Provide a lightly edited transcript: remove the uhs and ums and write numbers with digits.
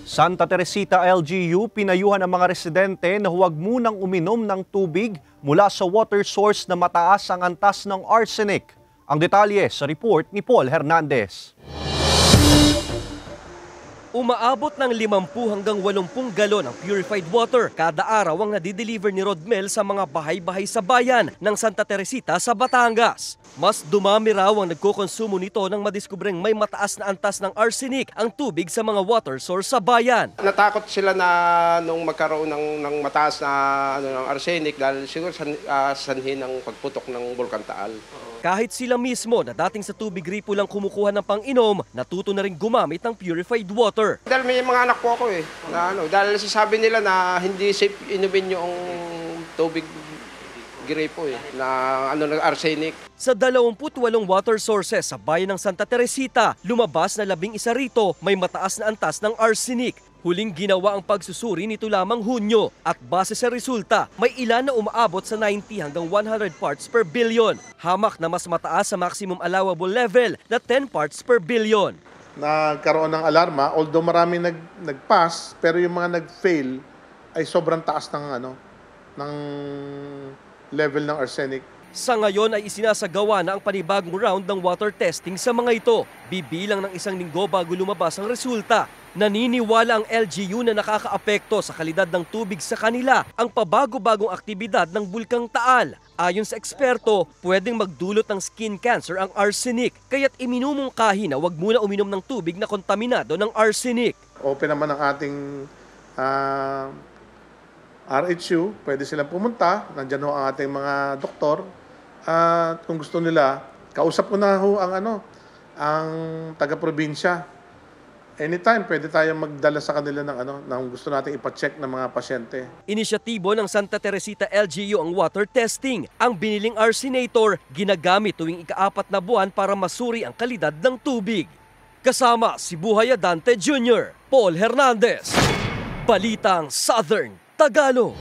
Santa Teresita LGU, pinayuhan ang mga residente na huwag munang uminom ng tubig mula sa water source na mataas ang antas ng arsenic. Ang detalye sa report ni Paul Hernandez. Umaabot ng 50 hanggang 80 galon ang purified water kada araw ang nadideliver ni Rodmel sa mga bahay-bahay sa bayan ng Santa Teresita sa Batangas. Mas dumami raw ang nagkokonsumo nito nang madiskubreng may mataas na antas ng arsenic ang tubig sa mga water source sa bayan. Natakot sila na nung magkaroon ng mataas na ng arsenic dahil siguro sanhi ng pagputok ng Bulkan Taal. Kahit sila mismo na dating sa tubig gripo lang kumukuha ng pang-inom, natuto na rin gumamit ng purified water. Dahil may mga anak po ako dahil sasabi nila na hindi safe inumin yung tubig gripo na arsenic. Sa 28 water sources sa bayan ng Santa Teresita, lumabas na 11 rito may mataas na antas ng arsenic. Huling ginawa ang pagsusuri nito lamang Hunyo at base sa resulta, may ilan na umaabot sa 90 hanggang 100 parts per billion. Hamak na mas mataas sa maximum allowable level na 10 parts per billion. Nagkaroon ng alarma, although marami nag-pass, pero yung mga nag-fail ay sobrang taas ng level ng arsenic. Sa ngayon ay isinasagawa na ang panibagong round ng water testing sa mga ito. Bibilang ng 1 linggo bago lumabas ang resulta. Naniniwala ang LGU na nakakaapekto sa kalidad ng tubig sa kanila ang pabago-bagong aktibidad ng Bulkang Taal. Ayon sa eksperto, pwedeng magdulot ng skin cancer ang arsenic, kaya't iminumungkahi na wag muna uminom ng tubig na kontaminado ng arsenic. Open naman ang ating RHU, pwede silang pumunta, nandyan ho ang ating mga doktor, at kung gusto nila, kausap ko na ho ang taga-probinsya. Anytime, pwede tayong magdala sa kanila ng gusto natin ipacheck ng mga pasyente. Inisyatibo ng Santa Teresita LGU ang water testing. Ang biniling arsenator, ginagamit tuwing ika-4 na buwan para masuri ang kalidad ng tubig. Kasama si Buhay Adante Jr., Paul Hernandez, Balitang Southern Tagalog.